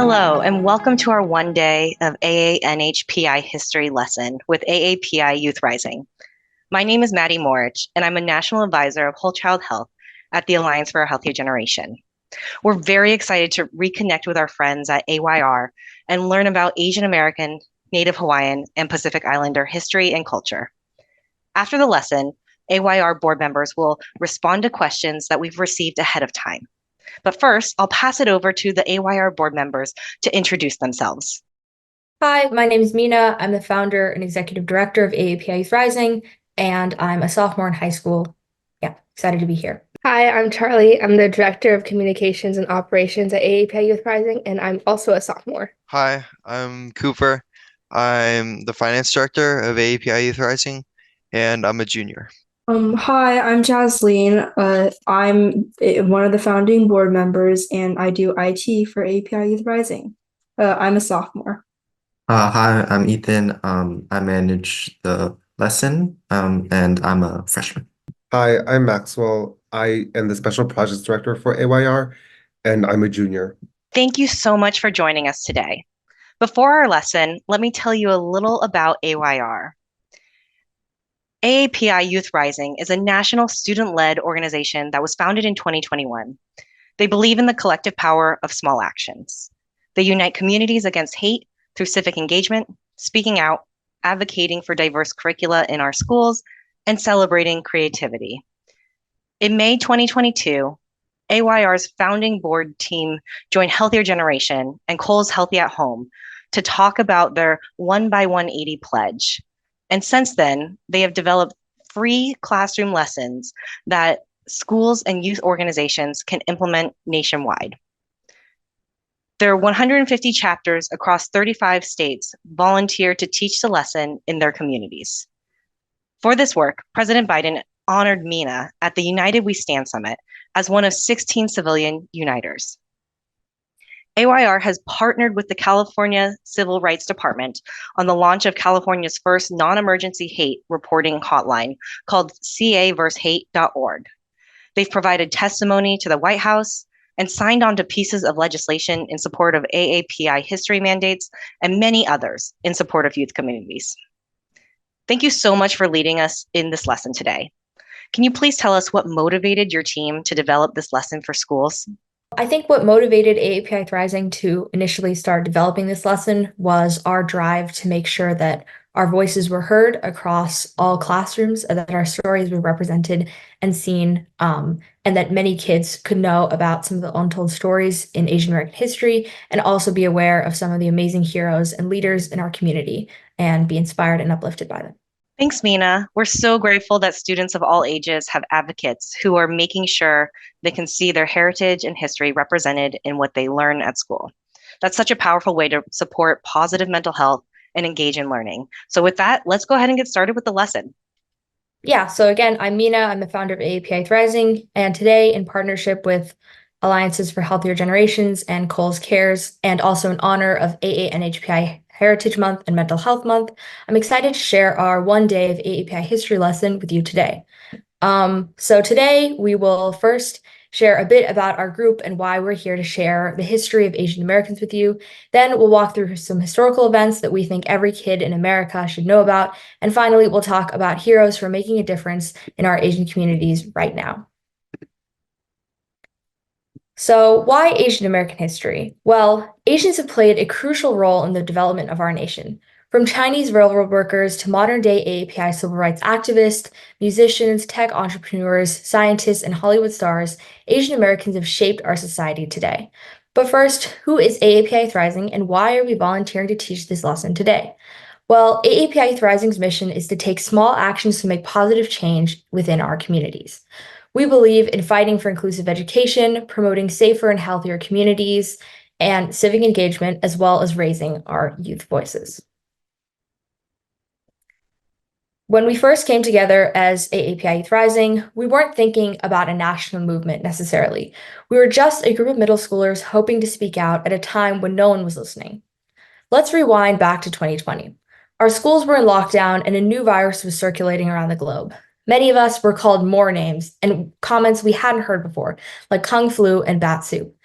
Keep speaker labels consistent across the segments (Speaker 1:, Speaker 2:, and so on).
Speaker 1: Hello, and welcome to our one day of AANHPI history lesson with AAPI Youth Rising. My name is Maddie Morich, and I'm a National Advisor of Whole Child Health at the Alliance for a Healthier Generation. We're very excited to reconnect with our friends at AYR and learn about Asian American, Native Hawaiian, and Pacific Islander history and culture. After the lesson, AYR board members will respond to questions that we've received ahead of time. But first, I'll pass it over to the AYR board members to introduce themselves.
Speaker 2: Hi, my name is Mina. I'm the founder and executive director of AAPI Youth Rising, and I'm a sophomore in high school. Yeah, excited to be here.
Speaker 3: Hi, I'm Charlie. I'm the Director of Communications and Operations at AAPI Youth Rising, and I'm also a sophomore.
Speaker 4: Hi, I'm Cooper. I'm the Finance Director of AAPI Youth Rising, and I'm a junior.
Speaker 5: Hi, I'm Jasleen. I'm one of the founding board members, and I do IT for API Youth Rising. I'm a sophomore.
Speaker 6: Hi, I'm Ethan. I manage the lesson, and I'm a freshman.
Speaker 7: Hi, I'm Maxwell. I am the Special Projects Director for AYR, and I'm a junior.
Speaker 1: Thank you so much for joining us today. Before our lesson, let me tell you a little about AYR. AAPI Youth Rising is a national student-led organization that was founded in 2021. They believe in the collective power of small actions. They unite communities against hate through civic engagement, speaking out, advocating for diverse curricula in our schools, and celebrating creativity. In May 2022, AYR's founding board team joined Healthier Generation and Kohl's Healthy at Home to talk about their 1 by 180 pledge. And since then, they have developed free classroom lessons that schools and youth organizations can implement nationwide. There are 150 chapters across 35 states volunteer to teach the lesson in their communities. For this work, President Biden honored Mina at the United We Stand Summit as one of 16 civilian uniters. AYR has partnered with the California Civil Rights Department on the launch of California's first non-emergency hate reporting hotline called cavershate.org. They've provided testimony to the White House and signed on to pieces of legislation in support of AAPI history mandates and many others in support of youth communities. Thank you so much for leading us in this lesson today. Can you please tell us what motivated your team to develop this lesson for schools?
Speaker 2: I think what motivated AAPI Youth Rising to initially start developing this lesson was our drive to make sure that our voices were heard across all classrooms, and that our stories were represented and seen, and that many kids could know about some of the untold stories in Asian American history, and also be aware of some of the amazing heroes and leaders in our community and be inspired and uplifted by them.
Speaker 1: Thanks, Mina. We're so grateful that students of all ages have advocates who are making sure they can see their heritage and history represented in what they learn at school. That's such a powerful way to support positive mental health and engage in learning. So with that, let's go ahead and get started with the lesson.
Speaker 2: Yeah, so again, I'm Mina. I'm the founder of AAPI Youth Rising, and today, in partnership with Alliances for Healthier Generations and Kohl's Cares, and also in honor of AANHPI Heritage Month and Mental Health Month, I'm excited to share our one day of AAPI history lesson with you today. So today we will first share a bit about our group and why we're here to share the history of Asian Americans with you. Then we'll walk through some historical events that we think every kid in America should know about. And finally, we'll talk about heroes who are making a difference in our Asian communities right now. So why Asian American history? Well, Asians have played a crucial role in the development of our nation. From Chinese railroad workers to modern-day AAPI civil rights activists, musicians, tech entrepreneurs, scientists, and Hollywood stars, Asian Americans have shaped our society today. But first, who is AAPI Youth Rising, and why are we volunteering to teach this lesson today? Well, AAPI Youth Rising's mission is to take small actions to make positive change within our communities. We believe in fighting for inclusive education, promoting safer and healthier communities, and civic engagement, as well as raising our youth voices. When we first came together as AAPI Youth Rising, we weren't thinking about a national movement necessarily. We were just a group of middle schoolers hoping to speak out at a time when no one was listening. Let's rewind back to 2020. Our schools were in lockdown and a new virus was circulating around the globe. Many of us were called more names and comments we hadn't heard before, like Kung Flu and Bat Soup.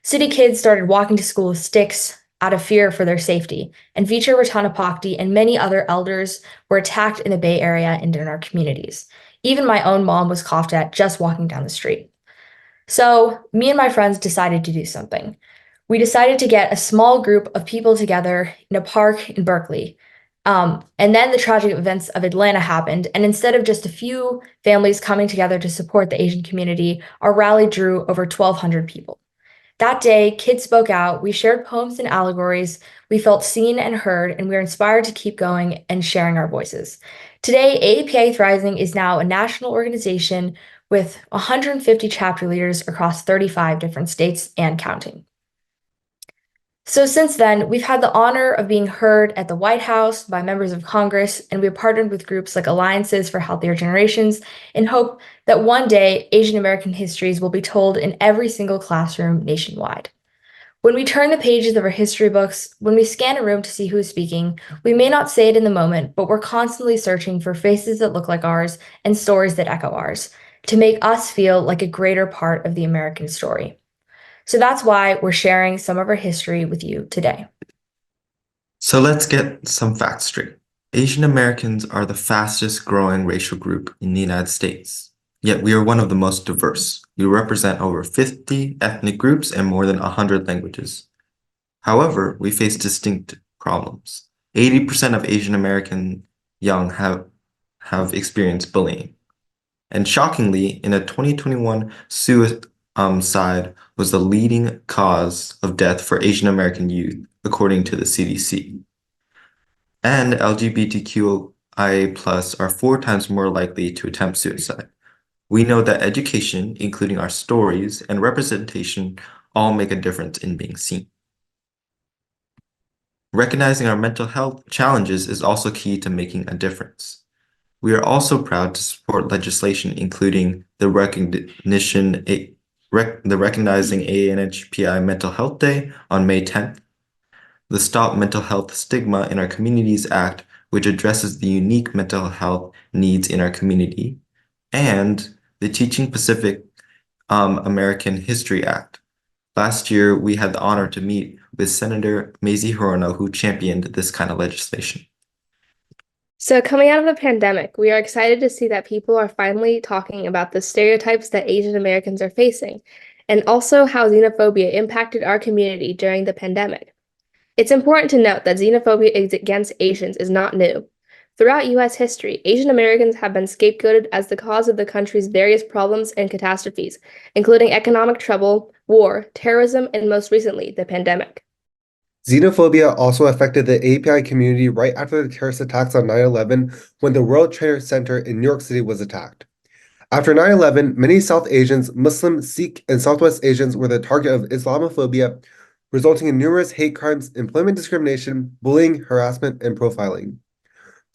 Speaker 2: City kids started walking to school with sticks out of fear for their safety, and Vichar Ratanapakdi and many other elders were attacked in the Bay Area and in our communities. Even my own mom was coughed at just walking down the street. So, me and my friends decided to do something. We decided to get a small group of people together in a park in Berkeley. And then the tragic events of Atlanta happened, and instead of just a few families coming together to support the Asian community, our rally drew over 1,200 people. That day, kids spoke out, we shared poems and allegories, we felt seen and heard, and we were inspired to keep going and sharing our voices. Today, AAPI Youth Rising is now a national organization with 150 chapter leaders across 35 different states and counting. So since then, we've had the honor of being heard at the White House by members of Congress, and we've partnered with groups like Alliances for Healthier Generations in hope that one day Asian American histories will be told in every single classroom nationwide. When we turn the pages of our history books, when we scan a room to see who is speaking, we may not say it in the moment, but we're constantly searching for faces that look like ours and stories that echo ours to make us feel like a greater part of the American story. So that's why we're sharing some of our history with you today.
Speaker 6: So let's get some facts straight. Asian Americans are the fastest growing racial group in the United States, yet we are one of the most diverse. We represent over 50 ethnic groups and more than 100 languages. However, we face distinct problems. 80% of Asian American young have experienced bullying. And shockingly, in a 2021 suicide was the leading cause of death for Asian American youth, according to the CDC. And LGBTQIA+ are 4 times more likely to attempt suicide. We know that education, including our stories and representation, all make a difference in being seen. Recognizing our mental health challenges is also key to making a difference. We are also proud to support legislation including the Recognizing AAPI Mental Health Day on May 10th, the Stop Mental Health Stigma in Our Communities Act, which addresses the unique mental health needs in our community, and the Teaching Pacific American History Act. Last year, we had the honor to meet with Senator Mazie Hirono, who championed this kind of legislation.
Speaker 3: So, coming out of the pandemic, we are excited to see that people are finally talking about the stereotypes that Asian Americans are facing, and also how xenophobia impacted our community during the pandemic. It's important to note that xenophobia against Asians is not new. Throughout U.S. history, Asian Americans have been scapegoated as the cause of the country's various problems and catastrophes, including economic trouble, war, terrorism, and most recently, the pandemic.
Speaker 7: Xenophobia also affected the API community right after the terrorist attacks on 9/11 when the World Trade Center in New York City was attacked. After 9/11, many South Asians, Muslim, Sikh, and Southwest Asians were the target of Islamophobia, resulting in numerous hate crimes, employment discrimination, bullying, harassment, and profiling.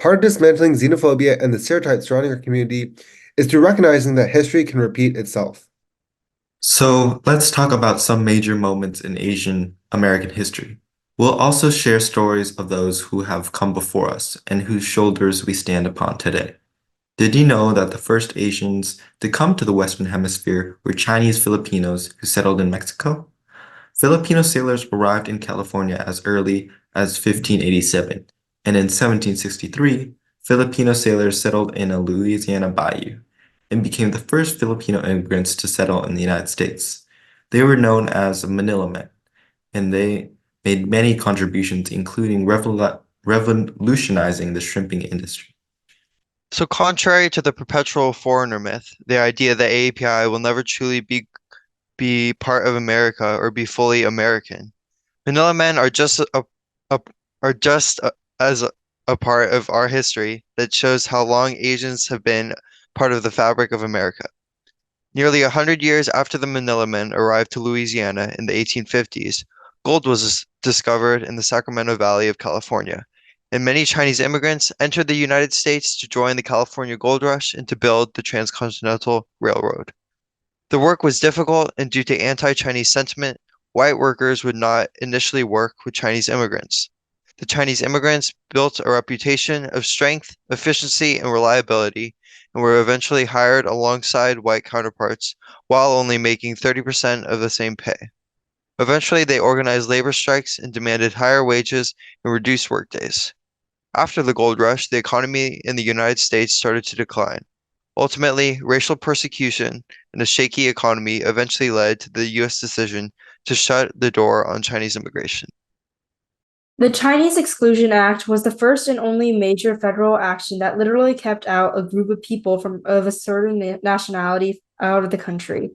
Speaker 7: Part of dismantling xenophobia and the stereotypes surrounding our community is through recognizing that history can repeat itself.
Speaker 6: So let's talk about some major moments in Asian American history. We'll also share stories of those who have come before us and whose shoulders we stand upon today. Did you know that the first Asians to come to the Western Hemisphere were Chinese Filipinos who settled in Mexico? Filipino sailors arrived in California as early as 1587, and in 1763, Filipino sailors settled in a Louisiana bayou and became the first Filipino immigrants to settle in the United States. They were known as Manila Men, and they made many contributions, including revolutionizing the shrimping industry.
Speaker 4: So contrary to the perpetual foreigner myth, the idea that AAPI will never truly be part of America or be fully American, Manila Men are just as a part of our history that shows how long Asians have been part of the fabric of America. Nearly 100 years after the Manila Men arrived to Louisiana in the 1850s, gold was discovered in the Sacramento Valley of California, and many Chinese immigrants entered the United States to join the California Gold Rush and to build the Transcontinental Railroad. The work was difficult, and due to anti-Chinese sentiment, white workers would not initially work with Chinese immigrants. The Chinese immigrants built a reputation of strength, efficiency, and reliability, and were eventually hired alongside white counterparts, while only making 30% of the same pay. Eventually, they organized labor strikes and demanded higher wages and reduced workdays. After the gold rush, the economy in the United States started to decline. Ultimately, racial persecution and a shaky economy eventually led to the U.S. decision to shut the door on Chinese immigration.
Speaker 5: The Chinese Exclusion Act was the first and only major federal action that literally kept out a group of people of a certain nationality out of the country.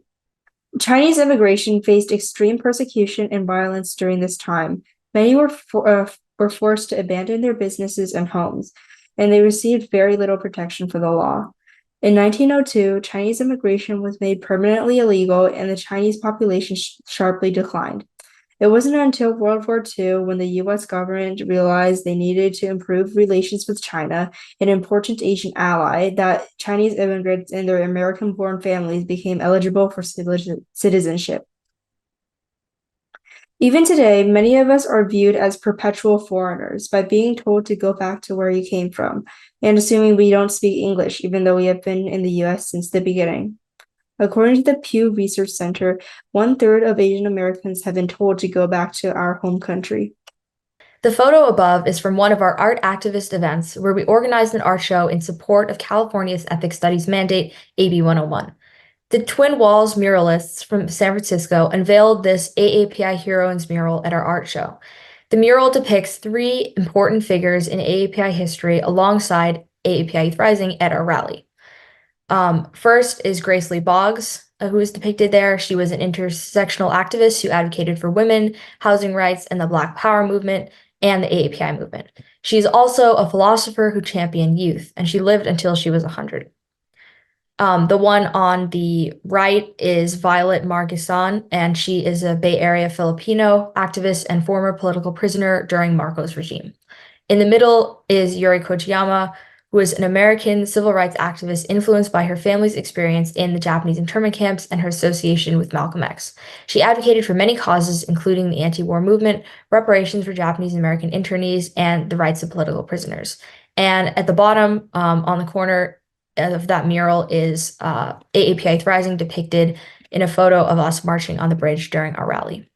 Speaker 5: Chinese immigration faced extreme persecution and violence during this time. Many were forced to abandon their businesses and homes, and they received very little protection for the law. In 1902, Chinese immigration was made permanently illegal, and the Chinese population sharply declined. It wasn't until World War II when the US government realized they needed to improve relations with China, an important Asian ally, that Chinese immigrants and their American-born families became eligible for citizenship. Even today, many of us are viewed as perpetual foreigners by being told to go back to where you came from and assuming we don't speak English, even though we have been in the US since the beginning. According to the Pew Research Center, 1/3 of Asian Americans have been told to go back to our home country.
Speaker 2: The photo above is from one of our art activist events where we organized an art show in support of California's Ethics Studies mandate, AB 101. The Twin Walls muralists from San Francisco unveiled this AAPI Heroines mural at our art show. The mural depicts 3 important figures in AAPI history alongside AAPI Youth Rising at our rally. First is Grace Lee Boggs, who is depicted there. She was an intersectional activist who advocated for women, housing rights, and the Black Power movement and the AAPI movement. She's also a philosopher who championed youth, and she lived until she was 100. The one on the right is Violet Margisan, and she is a Bay Area Filipino activist and former political prisoner during Marcos regime. In the middle is Yuri Kochiyama, who is an American civil rights activist influenced by her family's experience in the Japanese internment camps and her association with Malcolm X. She advocated for many causes, including the anti-war movement, reparations for Japanese American internees, and the rights of political prisoners. And at the bottom, on the corner of that mural is AAPI Youth Rising depicted in a photo of us marching on the bridge during our rally.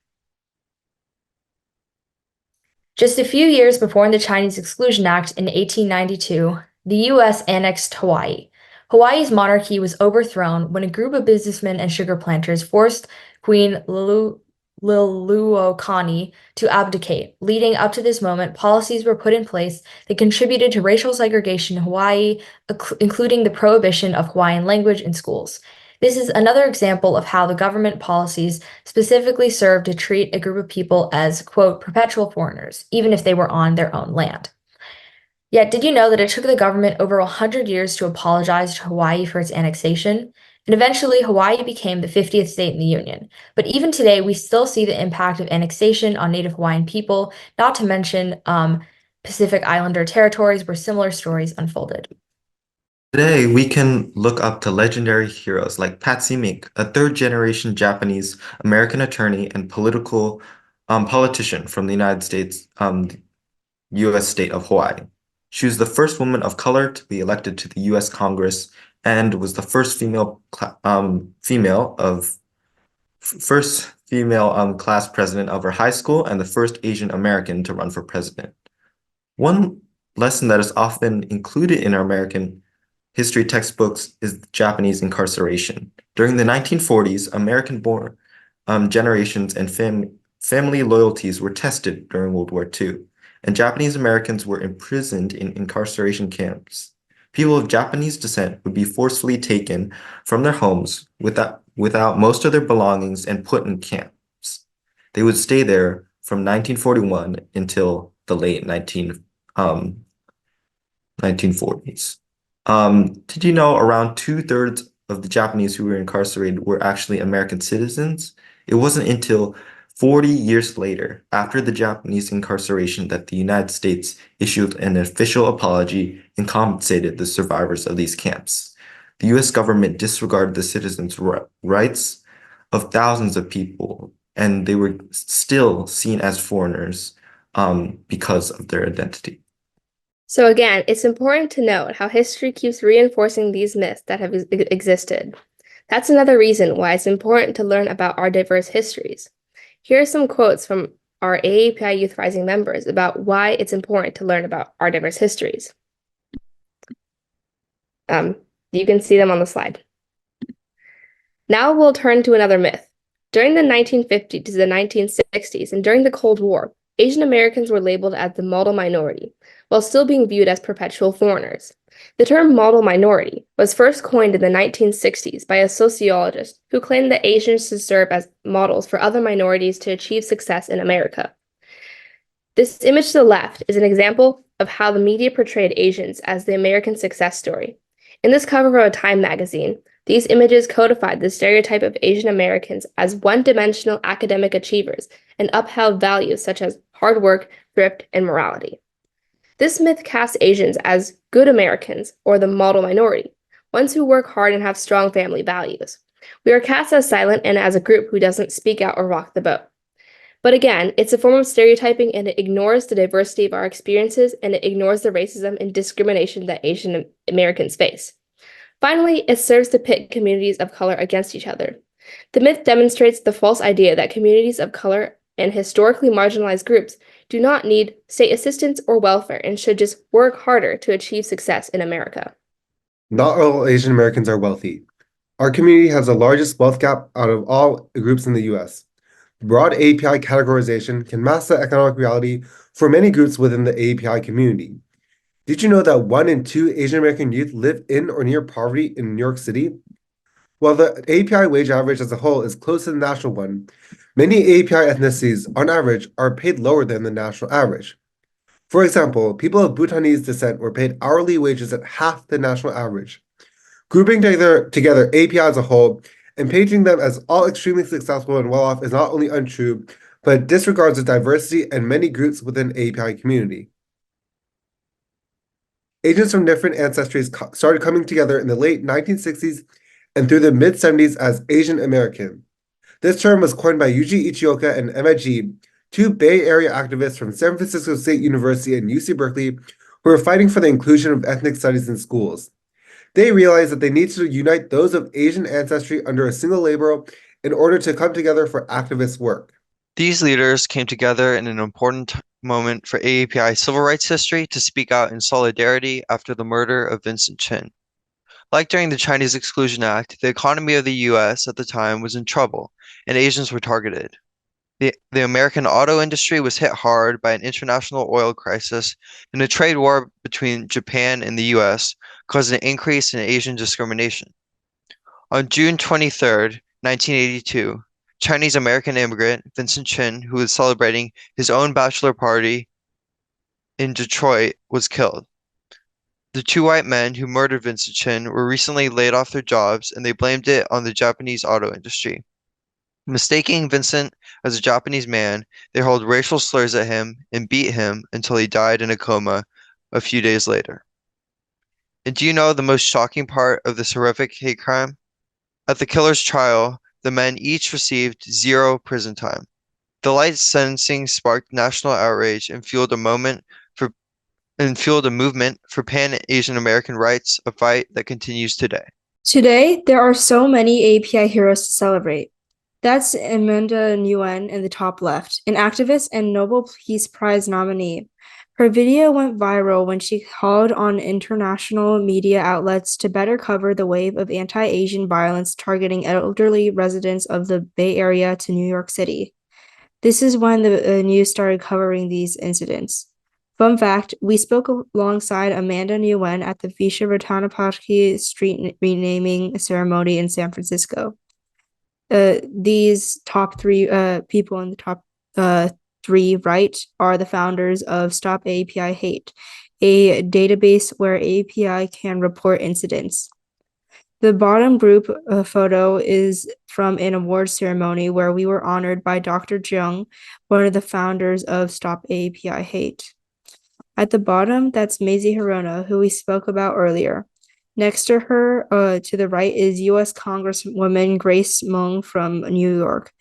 Speaker 2: Just a few years before the Chinese Exclusion Act in 1892, the U.S. annexed Hawaii. Hawaii's monarchy was overthrown when a group of businessmen and sugar planters forced Queen Liliuokalani to abdicate. Leading up to this moment, policies were put in place that contributed to racial segregation in Hawaii, including the prohibition of Hawaiian language in schools. This is another example of how the government policies specifically serve to treat a group of people as, quote, perpetual foreigners, even if they were on their own land. Yet, did you know that it took the government over 100 years to apologize to Hawaii for its annexation? And eventually, Hawaii became the 50th state in the Union. But even today, we still see the impact of annexation on Native Hawaiian people, not to mention Pacific Islander territories where similar stories unfolded.
Speaker 6: Today, we can look up to legendary heroes like Patsy Mink, a third-generation Japanese American attorney and politician from the United States, U.S. state of Hawaii. She was the first woman of color to be elected to the U.S. Congress and was the first female class president of her high school and the first Asian American to run for president. One lesson that is often included in our American history textbooks is Japanese incarceration. During the 1940s, American-born generations and family loyalties were tested during World War II, and Japanese Americans were imprisoned in incarceration camps. People of Japanese descent would be forcefully taken from their homes without most of their belongings and put in camps. They would stay there from 1941 until the late 1940s. Did you know around 2/3 of the Japanese who were incarcerated were actually American citizens? It wasn't until 40 years later, after the Japanese incarceration, that the United States issued an official apology and compensated the survivors of these camps. The U.S. government disregarded the citizens' rights of thousands of people, and they were still seen as foreigners because of their identity.
Speaker 3: So again, it's important to note how history keeps reinforcing these myths that have existed. That's another reason why it's important to learn about our diverse histories. Here are some quotes from our AAPI Youth Rising members about why it's important to learn about our diverse histories. You can see them on the slide. Now we'll turn to another myth. During the 1950s to the 1960s and during the Cold War, Asian Americans were labeled as the model minority, while still being viewed as perpetual foreigners. The term model minority was first coined in the 1960s by a sociologist who claimed that Asians should serve as models for other minorities to achieve success in America. This image to the left is an example of how the media portrayed Asians as the American success story. In this cover of a Time magazine, these images codified the stereotype of Asian Americans as one-dimensional academic achievers and upheld values such as hard work, thrift, and morality. This myth casts Asians as good Americans, or the model minority, ones who work hard and have strong family values. We are cast as silent and as a group who doesn't speak out or rock the boat. But again, it's a form of stereotyping, and it ignores the diversity of our experiences, and it ignores the racism and discrimination that Asian Americans face. Finally, it serves to pit communities of color against each other. The myth demonstrates the false idea that communities of color and historically marginalized groups do not need state assistance or welfare and should just work harder to achieve success in America.
Speaker 7: Not all Asian Americans are wealthy. Our community has the largest wealth gap out of all groups in the US. Broad AAPI categorization can mask the economic reality for many groups within the AAPI community. Did you know that 1 in 2 Asian American youth live in or near poverty in New York City? While the AAPI wage average as a whole is close to the national one, many AAPI ethnicities, on average, are paid lower than the national average. For example, people of Bhutanese descent were paid hourly wages at half the national average. Grouping together AAPI as a whole and painting them as all extremely successful and well-off is not only untrue, but disregards the diversity and many groups within AAPI community. Asians from different ancestries started coming together in the late 1960s and through the mid-70s as Asian American. This term was coined by Yuji Ichioka and Emma G, two Bay Area activists from San Francisco State University and UC Berkeley who were fighting for the inclusion of ethnic studies in schools. They realized that they needed to unite those of Asian ancestry under a single label in order to come together for activist work.
Speaker 4: These leaders came together in an important moment for AAPI civil rights history to speak out in solidarity after the murder of Vincent Chin. Like during the Chinese Exclusion Act, the economy of the US at the time was in trouble, and Asians were targeted. The American auto industry was hit hard by an international oil crisis, and a trade war between Japan and the US caused an increase in Asian discrimination. On June 23rd, 1982, Chinese American immigrant Vincent Chin, who was celebrating his own bachelor party in Detroit, was killed. The two white men who murdered Vincent Chin were recently laid off their jobs, and they blamed it on the Japanese auto industry. Mistaking Vincent as a Japanese man, they hurled racial slurs at him and beat him until he died in a coma a few days later. And do you know the most shocking part of this horrific hate crime? At the killer's trial, the men each received 0 prison time. The light sentencing sparked national outrage and fueled a movement for Pan-Asian American rights, a fight that continues today.
Speaker 5: Today, there are so many AAPI heroes to celebrate. That's Amanda Nguyen in the top left, an activist and Nobel Peace Prize nominee. Her video went viral when she called on international media outlets to better cover the wave of anti-Asian violence targeting elderly residents of the Bay Area to New York City. This is when the news started covering these incidents. Fun fact, we spoke alongside Amanda Nguyen at the Visha Ratanapaki street renaming ceremony in San Francisco. These top 3 people in the top 3 right are the founders of Stop AAPI Hate, a database where AAPI can report incidents. The bottom group photo is from an award ceremony where we were honored by Dr. Jung, one of the founders of Stop AAPI Hate. At the bottom, that's Mazie Hirono, who we spoke about earlier. Next to her, to the right, is U.S. Congresswoman Grace Meng from New York.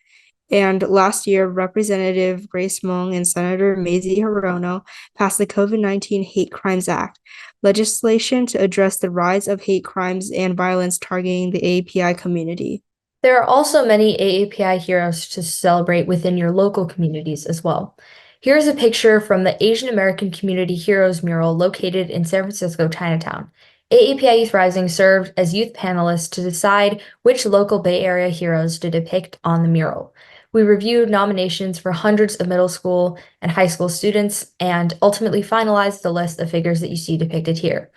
Speaker 5: And last year, Representative Grace Meng and Senator Mazie Hirono passed the COVID-19 Hate Crimes Act, legislation to address the rise of hate crimes and violence targeting the AAPI community.
Speaker 2: There are also many AAPI heroes to celebrate within your local communities as well. Here's a picture from the Asian American Community Heroes mural located in San Francisco, Chinatown. AAPI Youth Rising served as youth panelists to decide which local Bay Area heroes to depict on the mural. We reviewed nominations for hundreds of middle school and high school students and ultimately finalized the list of figures that you see depicted here.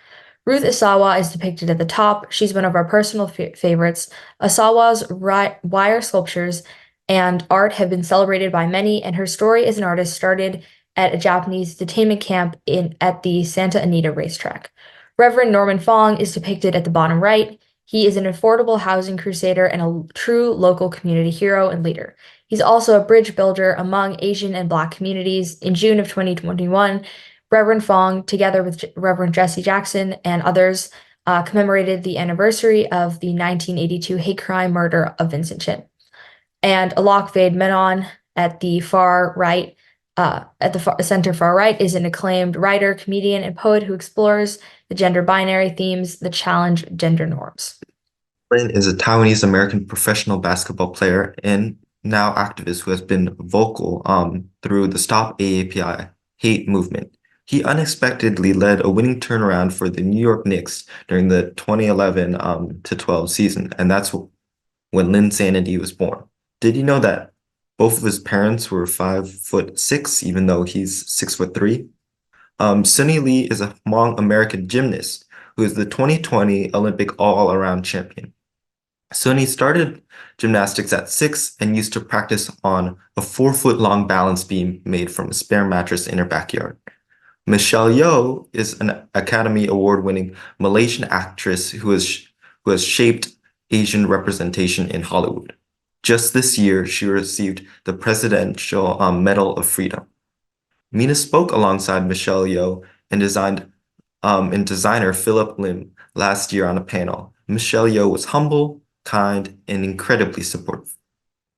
Speaker 2: Ruth Asawa is depicted at the top. She's one of our personal favorites. Asawa's wire sculptures and art have been celebrated by many, and her story as an artist started at a Japanese detainment camp at the Santa Anita racetrack. Reverend Norman Fong is depicted at the bottom right. He is an affordable housing crusader and a true local community hero and leader. He's also a bridge builder among Asian and Black communities. In June of 2021, Reverend Fong, together with Reverend Jesse Jackson and others, commemorated the anniversary of the 1982 hate crime murder of Vincent Chin. And Alok Vaid Menon at the far right, center far right, is an acclaimed writer, comedian, and poet who explores the gender binary themes that challenge gender norms.
Speaker 6: Lin is a Taiwanese American professional basketball player and now activist who has been vocal through the Stop AAPI hate movement. He unexpectedly led a winning turnaround for the New York Knicks during the 2011 to 12 season, and that's when Lin Sanity was born. Did you know that both of his parents were 5'6", even though he's 6'3"? Sunny Lee is a Hmong American gymnast who is the 2020 Olympic all-around champion. Sunny started gymnastics at 6 and used to practice on a 4-foot-long balance beam made from a spare mattress in her backyard. Michelle Yeoh is an Academy Award-winning Malaysian actress who has shaped Asian representation in Hollywood. Just this year, she received the Presidential Medal of Freedom. Mina spoke alongside Michelle Yeoh and designer Philip Lim last year on a panel. Michelle Yeoh was humble, kind, and incredibly supportive.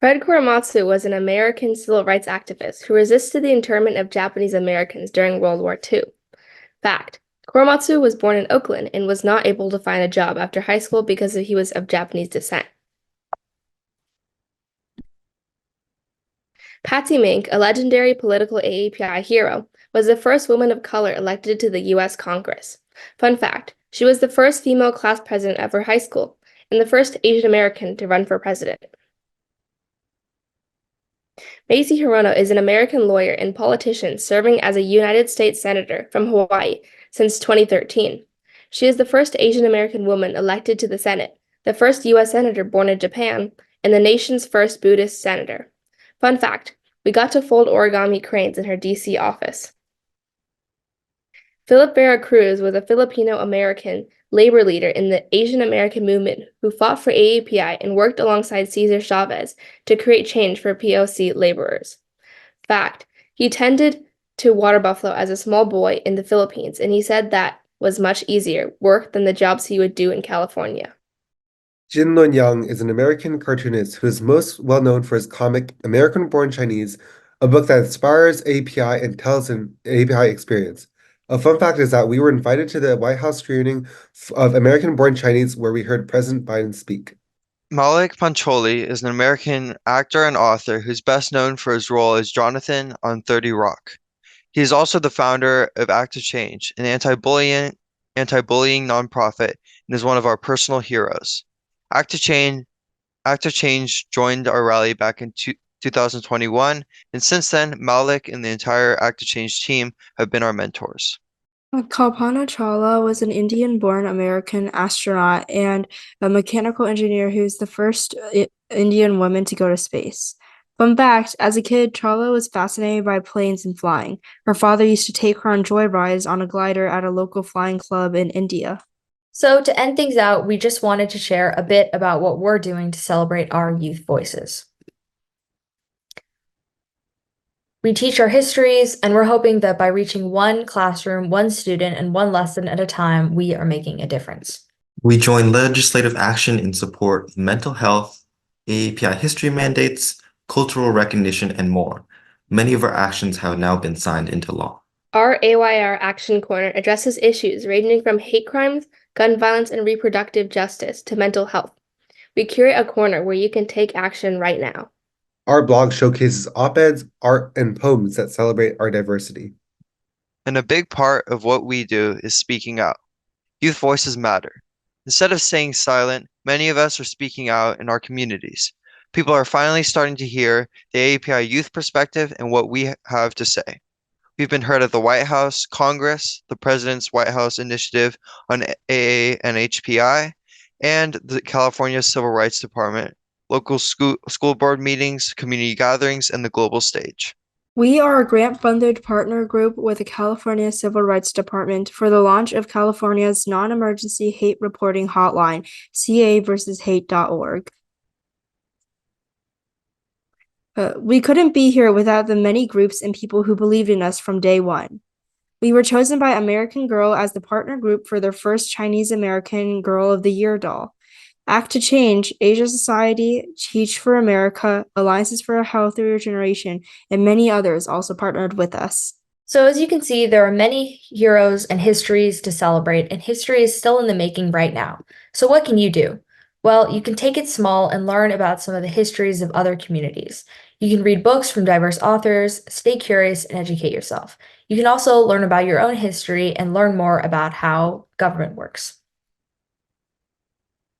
Speaker 3: Fred Korematsu was an American civil rights activist who resisted the internment of Japanese Americans during World War II. Fact: Korematsu was born in Oakland and was not able to find a job after high school because he was of Japanese descent. Patsy Mink, a legendary political AAPI hero, was the first woman of color elected to the U.S. Congress. Fun fact: she was the first female class president of her high school and the first Asian American to run for president. Macy Hirono is an American lawyer and politician serving as a United States Senator from Hawaii since 2013. She is the first Asian American woman elected to the Senate, the first U.S. Senator born in Japan, and the nation's first Buddhist senator. Fun fact: we got to fold origami cranes in her D.C. office. Philip Vera Cruz was a Filipino-American labor leader in the Asian American movement who fought for AAPI and worked alongside Cesar Chavez to create change for POC laborers. Fact: he tended to water buffalo as a small boy in the Philippines, and he said that was much easier work than the jobs he would do in California.
Speaker 7: Jin Lun Yang is an American cartoonist who is most well known for his comic American Born Chinese, a book that inspires API and tells an API experience. A fun fact is that we were invited to the White House screening of American Born Chinese where we heard President Biden speak.
Speaker 4: Malik Pancholi is an American actor and author who's best known for his role as Jonathan on 30 Rock. He is also the founder of Act to Change, an anti-bullying nonprofit, and is one of our personal heroes. Act to Change joined our rally back in 2021, and since then, Malik and the entire Act to Change team have been our mentors.
Speaker 5: Kalpana Chawla was an Indian-born American astronaut and a mechanical engineer who's the first Indian woman to go to space. Fun fact: as a kid, Chawla was fascinated by planes and flying. Her father used to take her on joyrides on a glider at a local flying club in India.
Speaker 2: So to end things out, we just wanted to share a bit about what we're doing to celebrate our youth voices. We teach our histories, and we're hoping that by reaching one classroom, one student, and one lesson at a time, we are making a difference.
Speaker 6: We join legislative action in support of mental health, AAPI history mandates, cultural recognition, and more. Many of our actions have now been signed into law.
Speaker 3: Our AYR Action Corner addresses issues ranging from hate crimes, gun violence, and reproductive justice to mental health. we curate a corner where you can take action right now.
Speaker 7: Our blog showcases op-eds, art, and poems that celebrate our diversity.
Speaker 4: And a big part of what we do is speaking out. Youth voices matter. Instead of staying silent, many of us are speaking out in our communities. People are finally starting to hear the AAPI youth perspective and what we have to say. We've been heard at the White House, Congress, the President's White House Initiative on AA and HPI, and the California Civil Rights Department, local school board meetings, community gatherings, and the global stage.
Speaker 5: We are a grant-funded partner group with the California Civil Rights Department for the launch of California's non-emergency hate reporting hotline, caversushate.org. We couldn't be here without the many groups and people who believed in us from day one. We were chosen by American Girl as the partner group for their first Chinese American Girl of the Year doll. Act to Change, Asia Society, Teach for America, Alliances for a Healthier Generation, and many others also partnered with us.
Speaker 2: So as you can see, there are many heroes and histories to celebrate, and history is still in the making right now. So what can you do? Well, you can take it small and learn about some of the histories of other communities. You can read books from diverse authors, stay curious, and educate yourself. You can also learn about your own history and learn more about how government works.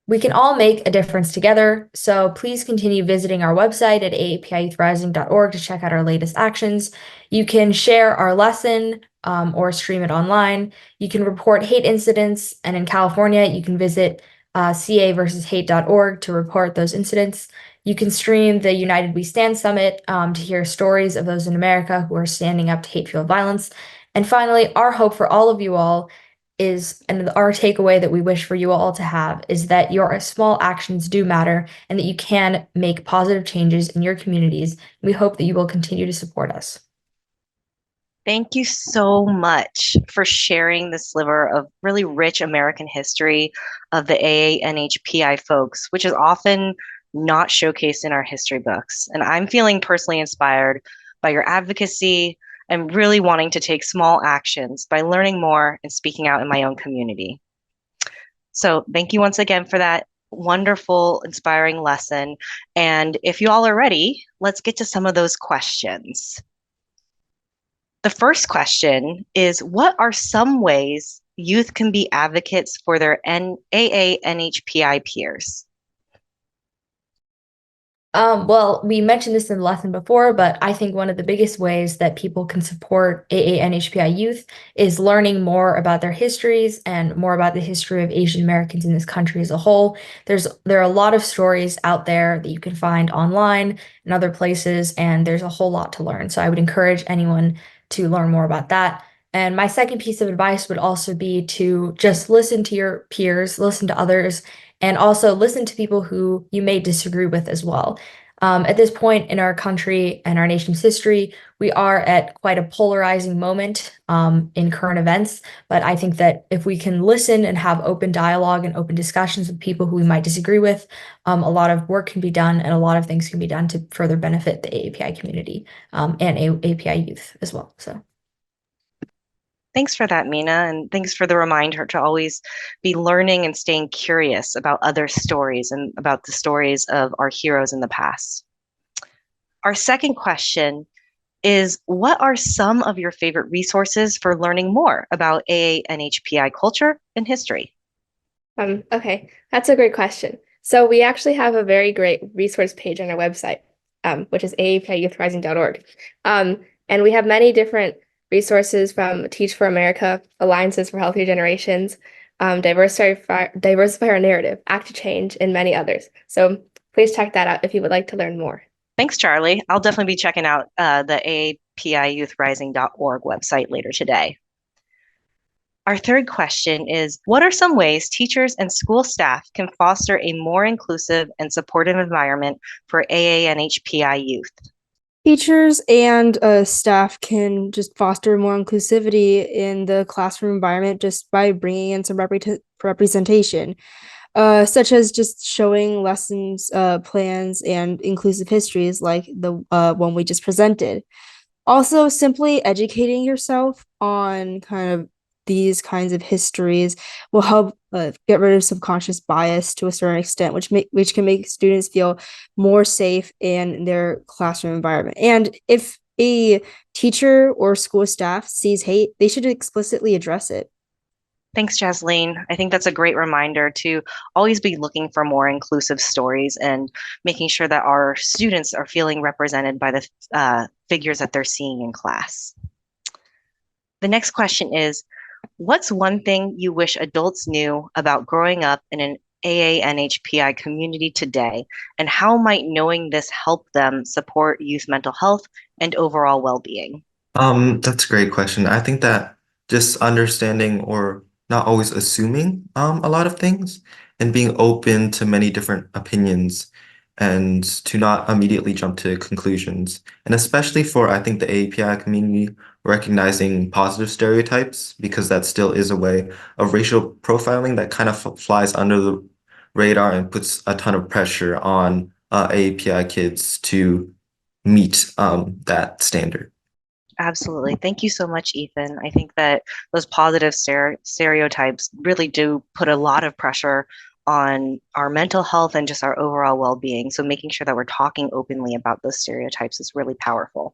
Speaker 2: We can all make a difference together, so please continue visiting our website at aapiYouthRising.org to check out our latest actions. You can share our lesson or stream it online. You can report hate incidents, and in California, you can visit caversushate.org to report those incidents. You can stream the United We Stand Summit to hear stories of those in America who are standing up to hate-fueled violence. And finally, our hope for all of you all is, and our takeaway that we wish for you all to have, is that your small actions do matter and that you can make positive changes in your communities. We hope that you will continue to support us.
Speaker 1: Thank you so much for sharing this sliver of really rich American history of the AANHPI folks, which is often not showcased in our history books. And I'm feeling personally inspired by your advocacy and really wanting to take small actions by learning more and speaking out in my own community. So thank you once again for that wonderful, inspiring lesson. And if you all are ready, let's get to some of those questions. The first question is, what are some ways youth can be advocates for their AANHPI peers?
Speaker 2: Well, we mentioned this in the lesson before, but I think one of the biggest ways that people can support AANHPI youth is learning more about their histories and more about the history of Asian Americans in this country as a whole. There are a lot of stories out there that you can find online and other places, and there's a whole lot to learn. So I would encourage anyone to learn more about that. And my second piece of advice would also be to just listen to your peers, listen to others, and also listen to people who you may disagree with as well. At this point in our country and our nation's history, we are at quite a polarizing moment in current events. But I think that if we can listen and have open dialogue and open discussions with people who we might disagree with, a lot of work can be done and a lot of things can be done to further benefit the AAPI community and AAPI youth as well. So.
Speaker 1: Thanks for that, Mina, and thanks for the reminder to always be learning and staying curious about other stories and about the stories of our heroes in the past. Our second question is, what are some of your favorite resources for learning more about AANHPI culture and history?
Speaker 3: Okay, that's a great question. So we actually have a very great resource page on our website, which is AAPIYouthRising.org. And we have many different resources from Teach for America, Alliances for Healthier Generations, Diversify Our Narrative, Act to Change, and many others. So please check that out if you would like to learn more.
Speaker 1: Thanks, Charlie. I'll definitely be checking out the AAPIYouthRising.org website later today. Our third question is, what are some ways teachers and school staff can foster a more inclusive and supportive environment for AANHPI youth?
Speaker 5: Teachers and staff can just foster more inclusivity in the classroom environment just by bringing in some representation, such as just showing lessons, plans, and inclusive histories like the one we just presented. Also, simply educating yourself on kind of these kinds of histories will help get rid of subconscious bias to a certain extent, which can make students feel more safe in their classroom environment. And if a teacher or school staff sees hate, they should explicitly address it.
Speaker 1: Thanks, Jasleen. I think that's a great reminder to always be looking for more inclusive stories and making sure that our students are feeling represented by the figures that they're seeing in class. The next question is, what's one thing you wish adults knew about growing up in an AANHPI community today, and how might knowing this help them support youth mental health and overall well-being?
Speaker 6: That's a great question. I think that just understanding or not always assuming a lot of things and being open to many different opinions and to not immediately jump to conclusions. And especially for, I think, the AAPI community, recognizing positive stereotypes, because that still is a way of racial profiling that kind of flies under the radar and puts a ton of pressure on AAPI kids to meet that standard.
Speaker 1: Absolutely. Thank you so much, Ethan. I think that those positive stereotypes really do put a lot of pressure on our mental health and just our overall well-being. So making sure that we're talking openly about those stereotypes is really powerful.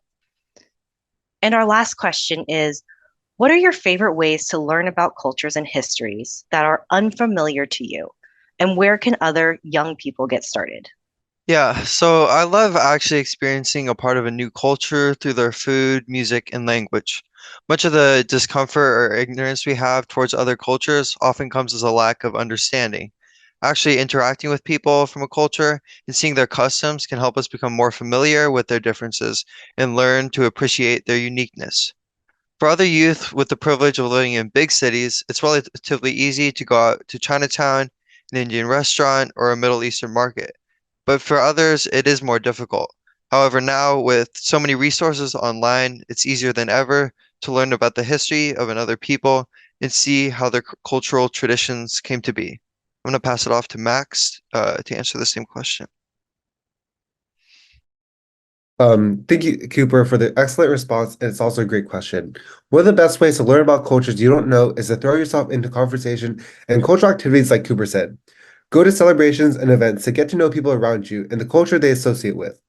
Speaker 1: And our last question is, what are your favorite ways to learn about cultures and histories that are unfamiliar to you? And where can other young people get started?
Speaker 4: Yeah, so I love actually experiencing a part of a new culture through their food, music, and language. Much of the discomfort or ignorance we have towards other cultures often comes as a lack of understanding. Actually, interacting with people from a culture and seeing their customs can help us become more familiar with their differences and learn to appreciate their uniqueness. For other youth with the privilege of living in big cities, it's relatively easy to go out to Chinatown, an Indian restaurant, or a Middle Eastern market. But for others, it is more difficult. However, now with so many resources online, it's easier than ever to learn about the history of another people and see how their cultural traditions came to be. I'm going to pass it off to Max to answer the same question.
Speaker 7: Thank you, Cooper, for the excellent response, and it's also a great question. One of the best ways to learn about cultures you don't know is to throw yourself into conversation and cultural activities like Cooper said. Go to celebrations and events to get to know people around you and the culture they associate with.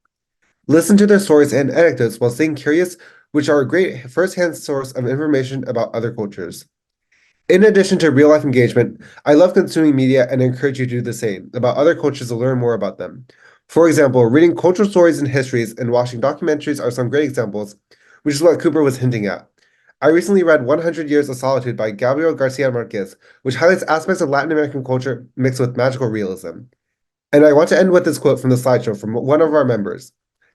Speaker 7: Listen to their stories and anecdotes while staying curious, which are a great first-hand source of information about other cultures. In addition to real-life engagement, I love consuming media and encourage you to do the same about other cultures to learn more about them. For example, reading cultural stories and histories and watching documentaries are some great examples, which is what Cooper was hinting at. I recently read 100 Years of Solitude by Gabriel Garcia Marquez, which highlights aspects of Latin American culture mixed with magical realism. And I want to end with this quote from the slideshow from one of our members.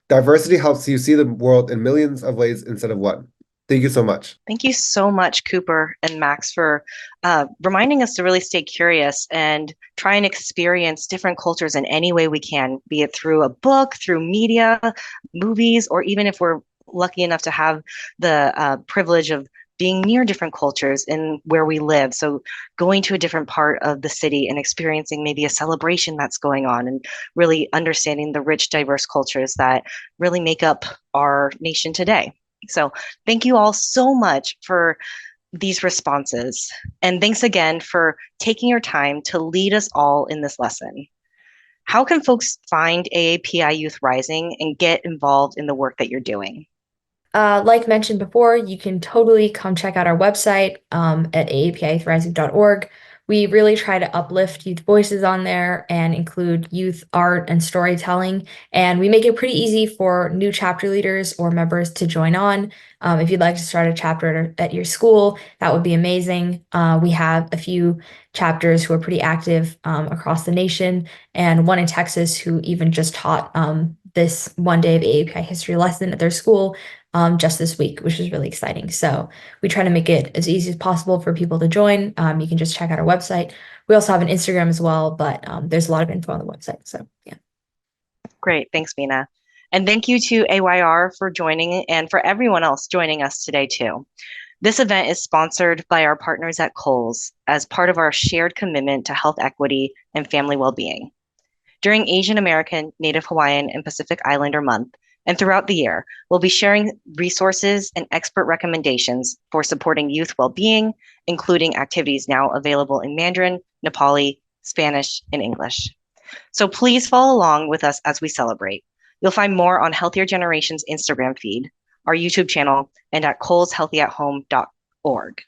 Speaker 7: Diversity helps you see the world in millions of ways instead of one. Thank you so much.
Speaker 1: Thank you so much, Cooper and Max, for reminding us to really stay curious and try and experience different cultures in any way we can, be it through a book, through media, movies, or even if we're lucky enough to have the privilege of being near different cultures in where we live. So going to a different part of the city and experiencing maybe a celebration that's going on and really understanding the rich, diverse cultures that really make up our nation today. So thank you all so much for these responses. And thanks again for taking your time to lead us all in this lesson. How can folks find AAPI Youth Rising and get involved in the work that you're doing?
Speaker 2: Like mentioned before, you can totally come check out our website at aapiyouthrising.org. We really try to uplift youth voices on there and include youth art and storytelling. And we make it pretty easy for new chapter leaders or members to join on. If you'd like to start a chapter at your school, that would be amazing. We have a few chapters who are pretty active across the nation, and one in Texas who even just taught this one day of AAPI history lesson at their school just this week, which is really exciting. So we try to make it as easy as possible for people to join. You can just check out our website. We also have an Instagram as well, but there's a lot of info on the website. So yeah.
Speaker 1: Great. Thanks, Mina. And thank you to AYR for joining and for everyone else joining us today too. This event is sponsored by our partners at Kohl's as part of our shared commitment to health equity and family well-being. During Asian American, Native Hawaiian, and Pacific Islander Month, And throughout the year, we'll be sharing resources and expert recommendations for supporting youth well-being, including activities now available in Mandarin, Nepali, Spanish, and English. So please follow along with us as we celebrate. You'll find more on Healthier Generations Instagram feed, our YouTube channel, and at kohlshealthyathome.org.